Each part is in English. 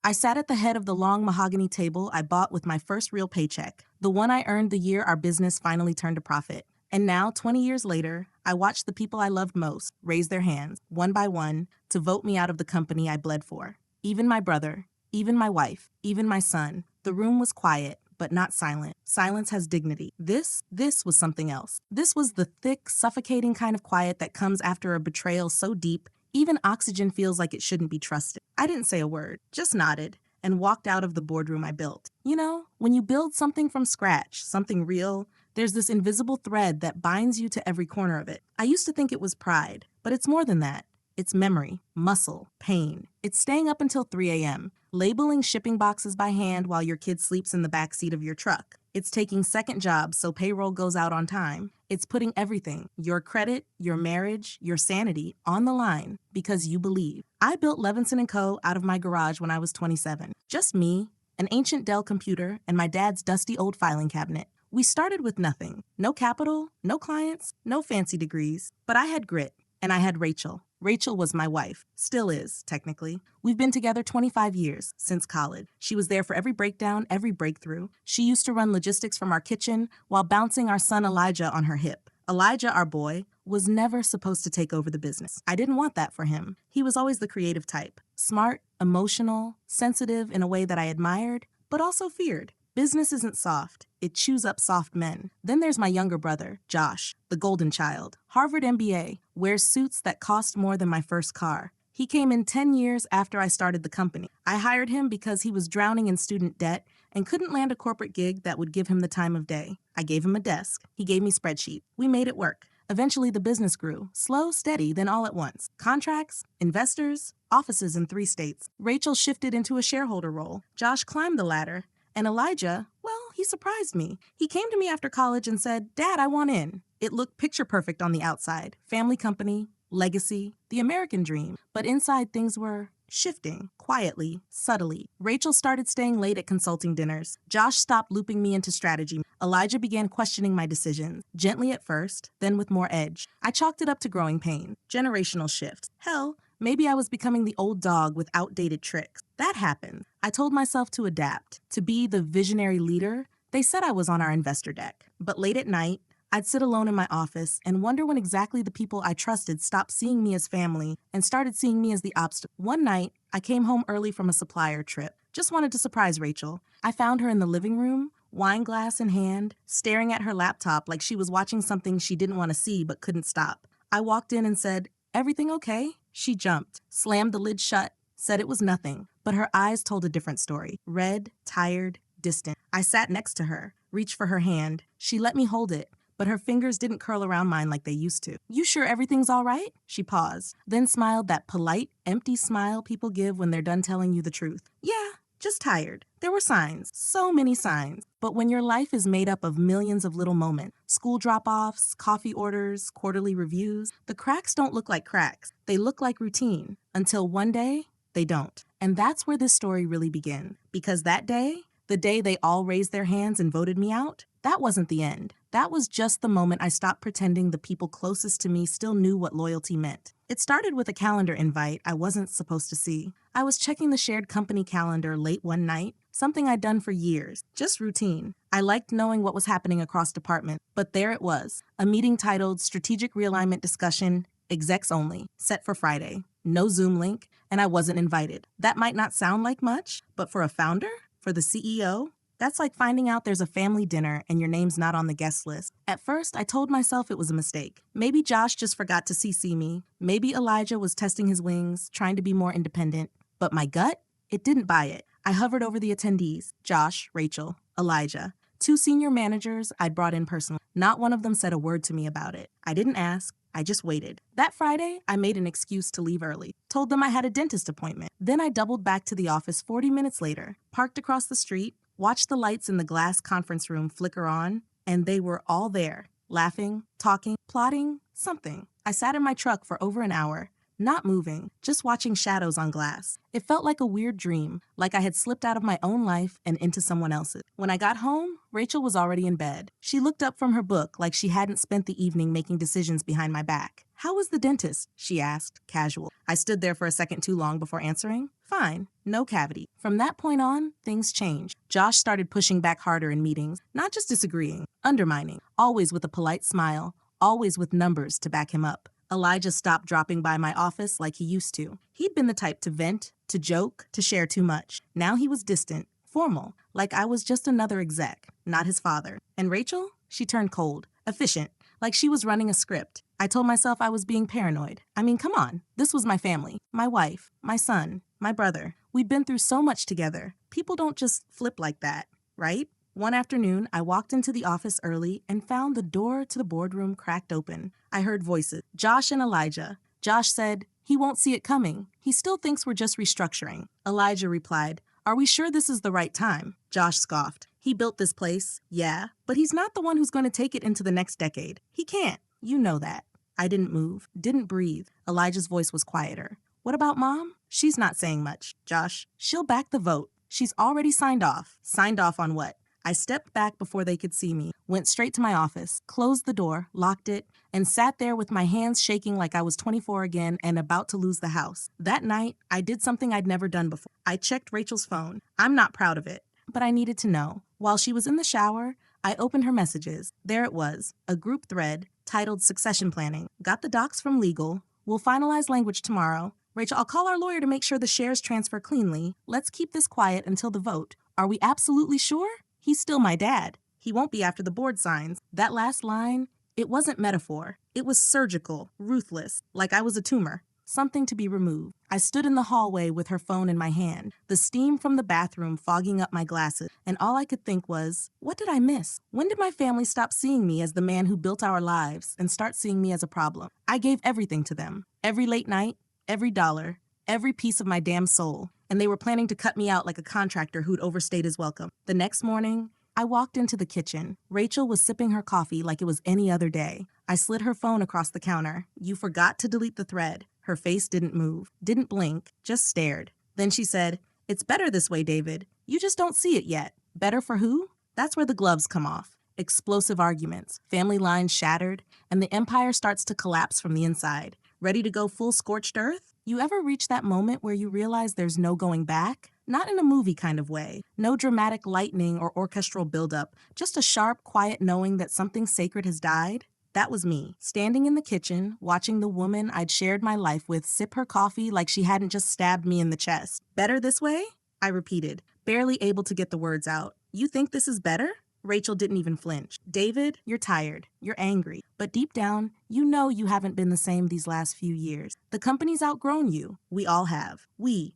I sat at the head of the long mahogany table I bought with my first real paycheck, the one I earned the year our business finally turned a profit. And now, 20 years later, I watched the people I loved most raise their hands, one by one, to vote me out of the company I bled for. Even my brother, even my wife, even my son. The room was quiet, but not silent. Silence has dignity. This was something else. This was the thick, suffocating kind of quiet that comes after a betrayal so deep, even oxygen feels like it shouldn't be trusted. I didn't say a word, just nodded, and walked out of the boardroom I built. You know, when you build something from scratch, something real, there's this invisible thread that binds you to every corner of it. I used to think it was pride, but it's more than that. It's memory, muscle, pain. It's staying up until 3 a.m., labeling shipping boxes by hand while your kid sleeps in the back seat of your truck. It's taking second jobs so payroll goes out on time. It's putting everything, your credit, your marriage, your sanity, on the line because you believe. I built Levinson & Co. out of my garage when I was 27. Just me, an ancient Dell computer, and my dad's dusty old filing cabinet. We started with nothing. No capital, no clients, no fancy degrees. But I had grit, and I had Rachel. Rachel was my wife. Still is, technically. We've been together 25 years, since college. She was there for every breakdown, every breakthrough. She used to run logistics from our kitchen while bouncing our son Elijah on her hip. Elijah, our boy, was never supposed to take over the business. I didn't want that for him. He was always the creative type. Smart, emotional, sensitive in a way that I admired, but also feared. Business isn't soft. It chews up soft men. Then there's my younger brother, Josh, the golden child. Harvard MBA, wears suits that cost more than my first car. He came in 10 years after I started the company. I hired him because he was drowning in student debt and couldn't land a corporate gig that would give him the time of day. I gave him a desk. He gave me spreadsheets. We made it work. Eventually, the business grew. Slow, steady, then all at once. Contracts, investors, offices in 3 states. Rachel shifted into a shareholder role. Josh climbed the ladder. And Elijah, well, he surprised me. He came to me after college and said, "Dad, I want in." It looked picture perfect on the outside. Family company, legacy, the American dream. But inside things were shifting, quietly, subtly. Rachel started staying late at consulting dinners. Josh stopped looping me into strategy. Elijah began questioning my decisions, gently at first, then with more edge. I chalked it up to growing pain, generational shifts. Hell, maybe I was becoming the old dog with outdated tricks. That happened. I told myself to adapt, to be the visionary leader. They said I was on our investor deck. But late at night, I'd sit alone in my office and wonder when exactly the people I trusted stopped seeing me as family and started seeing me as the obstacle. One night, I came home early from a supplier trip. Just wanted to surprise Rachel. I found her in the living room, wine glass in hand, staring at her laptop like she was watching something she didn't want to see but couldn't stop. I walked in and said, "Everything okay?" She jumped, slammed the lid shut, said it was nothing, but her eyes told a different story. Red, tired, distant. I sat next to her, reached for her hand. She let me hold it, but her fingers didn't curl around mine like they used to. "You sure everything's all right?" She paused, then smiled that polite, empty smile people give when they're done telling you the truth. "Yeah, just tired." There were signs, so many signs. But when your life is made up of millions of little moments, school drop-offs, coffee orders, quarterly reviews, the cracks don't look like cracks. They look like routine. Until one day, they don't. And that's where this story really begins. Because that day, the day they all raised their hands and voted me out, that wasn't the end. That was just the moment I stopped pretending the people closest to me still knew what loyalty meant. It started with a calendar invite I wasn't supposed to see. I was checking the shared company calendar late one night, something I'd done for years, just routine. I liked knowing what was happening across departments, but there it was, a meeting titled Strategic Realignment Discussion, Execs Only, set for Friday. No Zoom link, and I wasn't invited. That might not sound like much, but for a founder, for the CEO, that's like finding out there's a family dinner and your name's not on the guest list. At first, I told myself it was a mistake. Maybe Josh just forgot to CC me. Maybe Elijah was testing his wings, trying to be more independent. But my gut, it didn't buy it. I hovered over the attendees, Josh, Rachel, Elijah. 2 senior managers I'd brought in personally. Not one of them said a word to me about it. I didn't ask. I just waited. That Friday, I made an excuse to leave early. Told them I had a dentist appointment. Then I doubled back to the office 40 minutes later, parked across the street, watched the lights in the glass conference room flicker on, and they were all there, laughing, talking, plotting, something. I sat in my truck for over an hour, not moving, just watching shadows on glass. It felt like a weird dream, like I had slipped out of my own life and into someone else's. When I got home, Rachel was already in bed. She looked up from her book like she hadn't spent the evening making decisions behind my back. "How was the dentist?" she asked, casual. I stood there for a second too long before answering. "Fine, no cavity." From that point on, things changed. Josh started pushing back harder in meetings, not just disagreeing, undermining, always with a polite smile, always with numbers to back him up. Elijah stopped dropping by my office like he used to. He'd been the type to vent, to joke, to share too much. Now he was distant, formal, like I was just another exec, not his father. And Rachel? She turned cold, efficient, like she was running a script. I told myself I was being paranoid. I mean, come on. This was my family, my wife, my son, my brother. We'd been through so much together. People don't just flip like that, right? One afternoon, I walked into the office early and found the door to the boardroom cracked open. I heard voices, Josh and Elijah. Josh said, "He won't see it coming. He still thinks we're just restructuring." Elijah replied, "Are we sure this is the right time?" Josh scoffed. "He built this place, yeah, but he's not the one who's going to take it into the next decade. He can't. You know that." I didn't move, didn't breathe. Elijah's voice was quieter. "What about Mom?" "She's not saying much, Josh. She'll back the vote. She's already signed off." "Signed off on what?" I stepped back before they could see me, went straight to my office, closed the door, locked it, and sat there with my hands shaking like I was 24 again and about to lose the house. That night, I did something I'd never done before. I checked Rachel's phone. I'm not proud of it, but I needed to know. While she was in the shower, I opened her messages. There it was, a group thread titled Succession Planning. "Got the docs from legal. We'll finalize language tomorrow. Rachel, I'll call our lawyer to make sure the shares transfer cleanly. Let's keep this quiet until the vote. Are we absolutely sure? He's still my dad. He won't be after the board signs." That last line, it wasn't metaphor. It was surgical, ruthless, like I was a tumor. Something to be removed. I stood in the hallway with her phone in my hand, the steam from the bathroom fogging up my glasses, and all I could think was, what did I miss? When did my family stop seeing me as the man who built our lives and start seeing me as a problem? I gave everything to them. Every late night, every dollar, every piece of my damn soul. And they were planning to cut me out like a contractor who'd overstayed his welcome. The next morning, I walked into the kitchen. Rachel was sipping her coffee like it was any other day. I slid her phone across the counter. "You forgot to delete the thread." Her face didn't move, didn't blink, just stared. Then she said, "It's better this way, David. You just don't see it yet." Better for who? That's where the gloves come off. Explosive arguments, family lines shattered, and the empire starts to collapse from the inside. Ready to go full scorched earth? You ever reach that moment where you realize there's no going back? Not in a movie kind of way. No dramatic lightning or orchestral buildup, just a sharp, quiet knowing that something sacred has died. That was me, standing in the kitchen, watching the woman I'd shared my life with sip her coffee like she hadn't just stabbed me in the chest. "Better this way?" I repeated, barely able to get the words out. "You think this is better?" Rachel didn't even flinch. "David, you're tired. You're angry. But deep down, you know you haven't been the same these last few years. The company's outgrown you. We all have. We.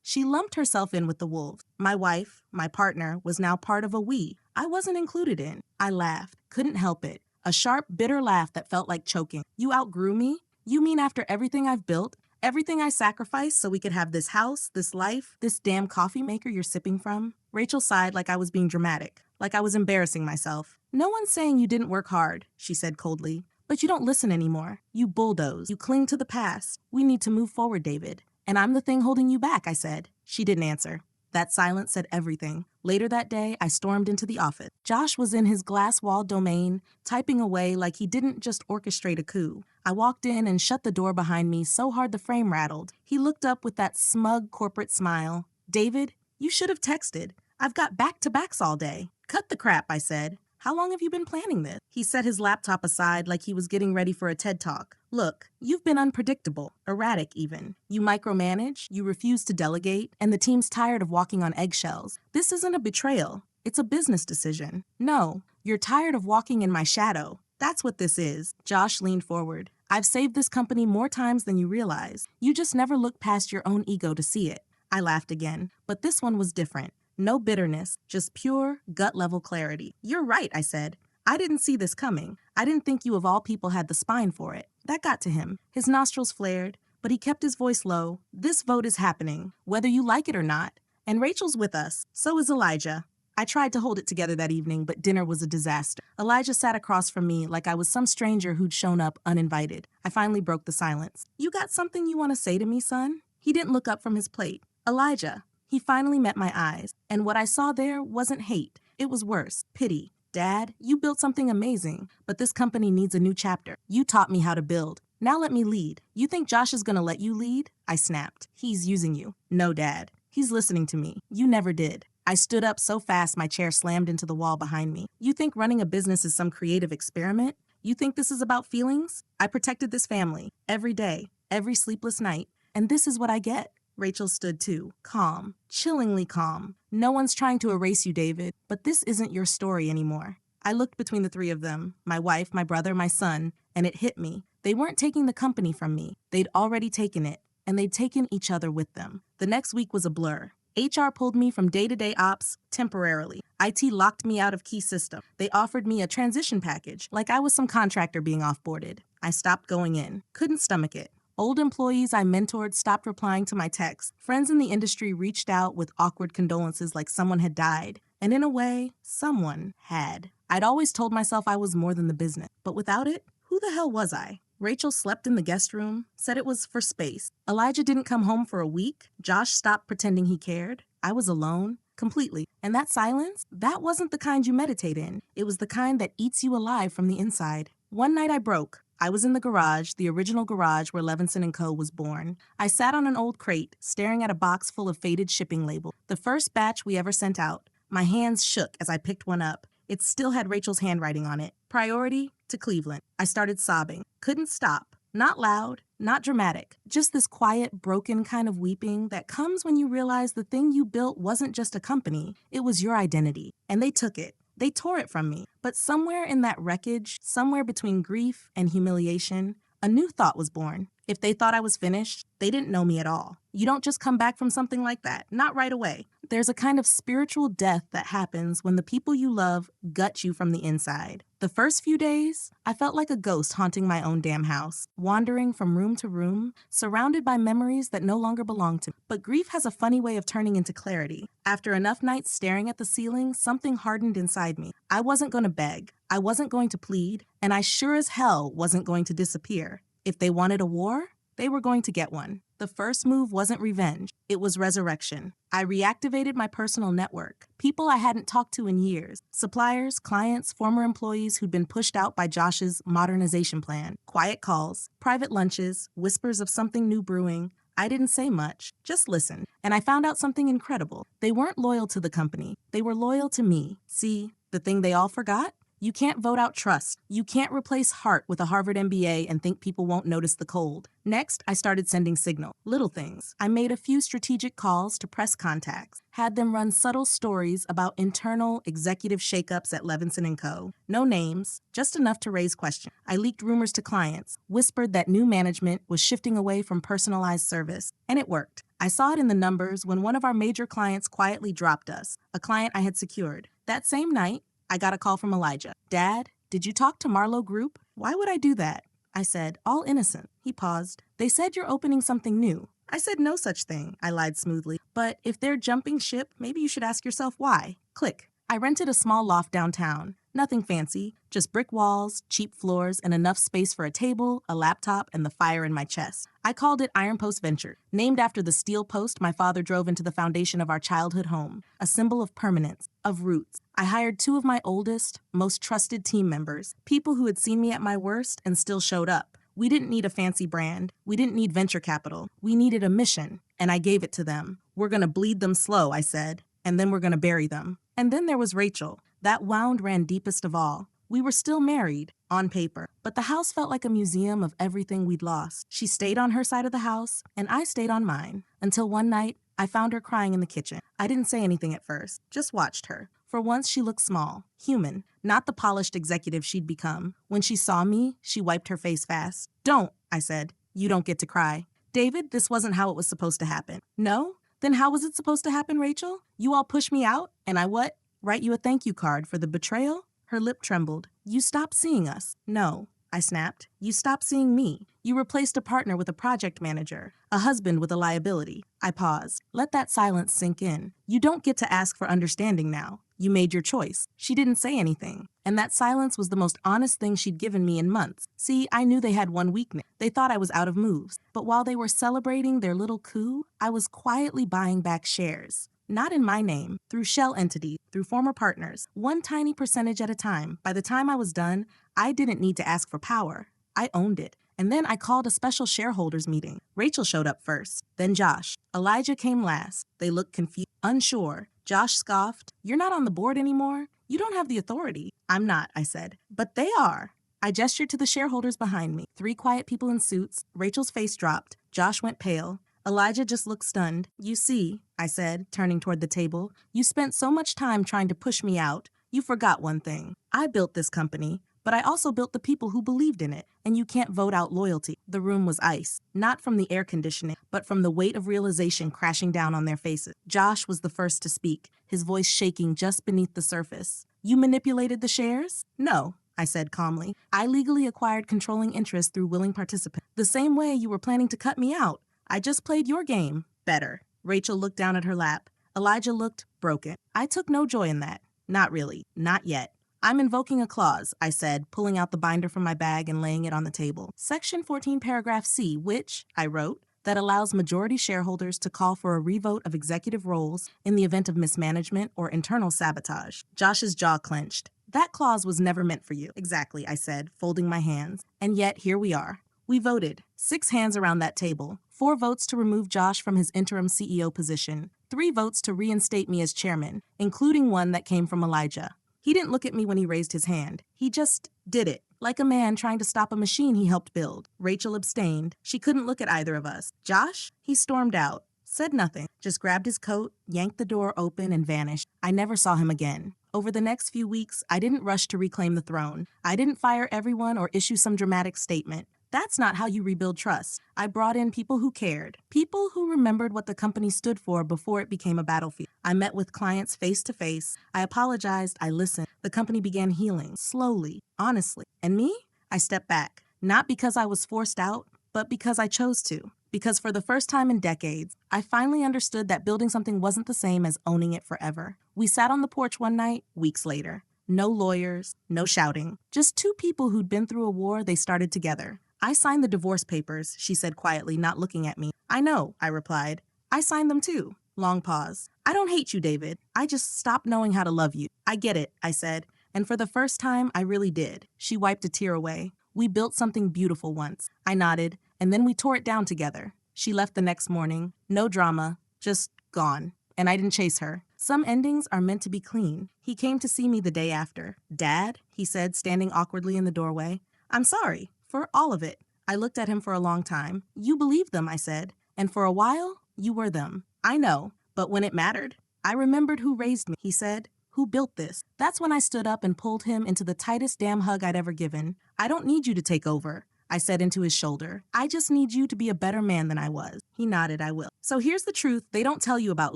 She lumped herself in with the wolves. My wife, my partner, was now part of a we. I wasn't included in. I laughed. Couldn't help it. A sharp, bitter laugh that felt like choking. "You outgrew me? You mean after everything I've built? Everything I sacrificed so we could have this house, this life, this damn coffee maker you're sipping from?" Rachel sighed like I was being dramatic, like I was embarrassing myself. "No one's saying you didn't work hard," she said coldly. "But you don't listen anymore. You bulldoze. You cling to the past. We need to move forward, David. And I'm the thing holding you back," I said. She didn't answer. That silence said everything. Later that day, I stormed into the office. Josh was in his glass-walled domain, typing away like he didn't just orchestrate a coup. I walked in and shut the door behind me so hard the frame rattled. He looked up with that smug corporate smile. "David, you should have texted. I've got back-to-backs all day." "Cut the crap," I said. "How long have you been planning this?" He set his laptop aside like he was getting ready for a TED Talk. "Look, you've been unpredictable, erratic even. You micromanage, you refuse to delegate, and the team's tired of walking on eggshells. This isn't a betrayal. It's a business decision. No, you're tired of walking in my shadow. That's what this is." Josh leaned forward. "I've saved this company more times than you realize. You just never look past your own ego to see it." I laughed again, but this one was different. No bitterness, just pure, gut-level clarity. "You're right," I said. "I didn't see this coming. I didn't think you of all people had the spine for it." That got to him. His nostrils flared, but he kept his voice low. "This vote is happening, whether you like it or not. And Rachel's with us. So is Elijah." I tried to hold it together that evening, but dinner was a disaster. Elijah sat across from me like I was some stranger who'd shown up uninvited. I finally broke the silence. "You got something you want to say to me, son?" He didn't look up from his plate. "Elijah." He finally met my eyes, and what I saw there wasn't hate. It was worse, pity. "Dad, you built something amazing, but this company needs a new chapter. You taught me how to build. Now let me lead. You think Josh is gonna let you lead?" I snapped. "He's using you." "No, Dad. He's listening to me. You never did." I stood up so fast my chair slammed into the wall behind me. "You think running a business is some creative experiment? You think this is about feelings? I protected this family, every day, every sleepless night, and this is what I get." Rachel stood too, calm, chillingly calm. "No one's trying to erase you, David, but this isn't your story anymore." I looked between the three of them, my wife, my brother, my son, and it hit me. They weren't taking the company from me. They'd already taken it, and they'd taken each other with them. The next week was a blur. HR pulled me from day-to-day ops temporarily. IT locked me out of key systems. They offered me a transition package, like I was some contractor being offboarded. I stopped going in. Couldn't stomach it. Old employees I mentored stopped replying to my texts. Friends in the industry reached out with awkward condolences like someone had died. And in a way, someone had. I'd always told myself I was more than the business. But without it, who the hell was I? Rachel slept in the guest room, said it was for space. Elijah didn't come home for a week. Josh stopped pretending he cared. I was alone, completely. And that silence, that wasn't the kind you meditate in. It was the kind that eats you alive from the inside. One night I broke. I was in the garage, the original garage where Levinson & Co. was born. I sat on an old crate, staring at a box full of faded shipping labels. The first batch we ever sent out. My hands shook as I picked one up. It still had Rachel's handwriting on it. Priority to Cleveland. I started sobbing. Couldn't stop. Not loud, not dramatic. Just this quiet, broken kind of weeping that comes when you realize the thing you built wasn't just a company. It was your identity. And they took it. They tore it from me. But somewhere in that wreckage, somewhere between grief and humiliation, a new thought was born. If they thought I was finished, they didn't know me at all. You don't just come back from something like that. Not right away. There's a kind of spiritual death that happens when the people you love gut you from the inside. The first few days, I felt like a ghost haunting my own damn house, wandering from room to room, surrounded by memories that no longer belong to me. But grief has a funny way of turning into clarity. After enough nights staring at the ceiling, something hardened inside me. I wasn't going to beg. I wasn't going to plead. And I sure as hell wasn't going to disappear. If they wanted a war, they were going to get one. The first move wasn't revenge. It was resurrection. I reactivated my personal network. People I hadn't talked to in years. Suppliers, clients, former employees who'd been pushed out by Josh's modernization plan. Quiet calls, private lunches, whispers of something new brewing. I didn't say much, just listen. And I found out something incredible. They weren't loyal to the company. They were loyal to me. See, the thing they all forgot? You can't vote out trust. You can't replace heart with a Harvard MBA and think people won't notice the cold. Next, I started sending signals. Little things. I made a few strategic calls to press contacts, had them run subtle stories about internal executive shakeups at Levinson & Co. No names, just enough to raise questions. I leaked rumors to clients, whispered that new management was shifting away from personalized service, and it worked. I saw it in the numbers when one of our major clients quietly dropped us, a client I had secured. That same night, I got a call from Elijah. "Dad, did you talk to Marlowe Group?" "Why would I do that?" I said, all innocent. He paused. "They said you're opening something new." I said no such thing, I lied smoothly. "But if they're jumping ship, maybe you should ask yourself why." Click. I rented a small loft downtown. Nothing fancy, just brick walls, cheap floors, and enough space for a table, a laptop, and the fire in my chest. I called it Iron Post Venture, named after the steel post my father drove into the foundation of our childhood home, a symbol of permanence, of roots. I hired 2 of my oldest, most trusted team members, people who had seen me at my worst and still showed up. We didn't need a fancy brand. We didn't need venture capital. We needed a mission, and I gave it to them. "We're gonna bleed them slow," I said, "and then we're gonna bury them." And then there was Rachel. That wound ran deepest of all. We were still married, on paper, but the house felt like a museum of everything we'd lost. She stayed on her side of the house, and I stayed on mine, until one night, I found her crying in the kitchen. I didn't say anything at first, just watched her. For once, she looked small, human, not the polished executive she'd become. When she saw me, she wiped her face fast. "Don't," I said. "You don't get to cry." "David, this wasn't how it was supposed to happen." "No? Then how was it supposed to happen, Rachel? You all pushed me out, and I what? Write you a thank you card for the betrayal?" Her lip trembled. "You stopped seeing us." "No." I snapped. You stopped seeing me. You replaced a partner with a project manager, a husband with a liability. I paused. Let that silence sink in. You don't get to ask for understanding now. You made your choice. She didn't say anything. And that silence was the most honest thing she'd given me in months. See, I knew they had one weakness. They thought I was out of moves. But while they were celebrating their little coup, I was quietly buying back shares. Not in my name, through shell entities, through former partners, one tiny percentage at a time. By the time I was done, I didn't need to ask for power. I owned it. And then I called a special shareholders meeting. Rachel showed up first, then Josh. Elijah came last. They looked confused, unsure. Josh scoffed, "You're not on the board anymore. You don't have the authority." "I'm not," I said. "But they are." I gestured to the shareholders behind me. 3 quiet people in suits. Rachel's face dropped. Josh went pale. Elijah just looked stunned. "You see," I said, turning toward the table, "you spent so much time trying to push me out. You forgot one thing. I built this company, but I also built the people who believed in it, and you can't vote out loyalty." The room was ice, not from the air conditioning, but from the weight of realization crashing down on their faces. Josh was the first to speak, his voice shaking just beneath the surface. "You manipulated the shares?" "No," I said calmly. "I legally acquired controlling interest through willing participants. The same way you were planning to cut me out. I just played your game better." Rachel looked down at her lap. Elijah looked broken. I took no joy in that. Not really. Not yet. "I'm invoking a clause," I said, pulling out the binder from my bag and laying it on the table. "Section 14, paragraph C, which," I wrote, "that allows majority shareholders to call for a revote of executive roles in the event of mismanagement or internal sabotage." Josh's jaw clenched. "That clause was never meant for you." "Exactly," I said, folding my hands. "And yet, here we are." We voted. 6 hands around that table. 4 votes to remove Josh from his interim CEO position. 3 votes to reinstate me as chairman, including one that came from Elijah. He didn't look at me when he raised his hand. He just did it, like a man trying to stop a machine he helped build. Rachel abstained. She couldn't look at either of us. Josh? He stormed out. Said nothing, just grabbed his coat, yanked the door open, and vanished. I never saw him again. Over the next few weeks, I didn't rush to reclaim the throne. I didn't fire everyone or issue some dramatic statement. That's not how you rebuild trust. I brought in people who cared, people who remembered what the company stood for before it became a battlefield. I met with clients face to face. I apologized. I listened. The company began healing, slowly, honestly. And me? I stepped back, not because I was forced out, but because I chose to. Because for the first time in decades, I finally understood that building something wasn't the same as owning it forever. We sat on the porch one night, weeks later. No lawyers, no shouting, just 2 people who'd been through a war they started together. "I signed the divorce papers," she said quietly, not looking at me. "I know," I replied. "I signed them too." Long pause. "I don't hate you, David. I just stopped knowing how to love you." "I get it," I said. And for the first time, I really did. She wiped a tear away. "We built something beautiful once." I nodded, and then we tore it down together. She left the next morning. No drama, just gone. And I didn't chase her. Some endings are meant to be clean. He came to see me the day after. "Dad," he said, standing awkwardly in the doorway. "I'm sorry. For all of it." I looked at him for a long time. "You believed them," I said. "And for a while, you were them." "I know, but when it mattered." "I remembered who raised me," he said. "Who built this." That's when I stood up and pulled him into the tightest damn hug I'd ever given. "I don't need you to take over," I said into his shoulder. "I just need you to be a better man than I was." He nodded. "I will." So here's the truth they don't tell you about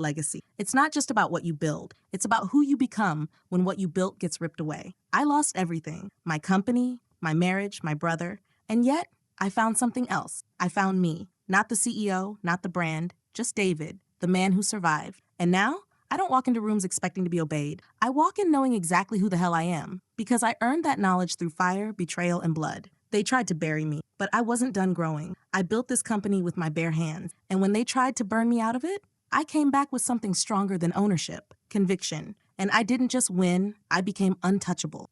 legacy. It's not just about what you build. It's about who you become when what you built gets ripped away. I lost everything. My company, my marriage, my brother. And yet, I found something else. I found me. Not the CEO, not the brand, just David, the man who survived. And now, I don't walk into rooms expecting to be obeyed. I walk in knowing exactly who the hell I am, because I earned that knowledge through fire, betrayal, and blood. They tried to bury me, but I wasn't done growing. I built this company with my bare hands, and when they tried to burn me out of it, I came back with something stronger than ownership, conviction. And I didn't just win, I became untouchable.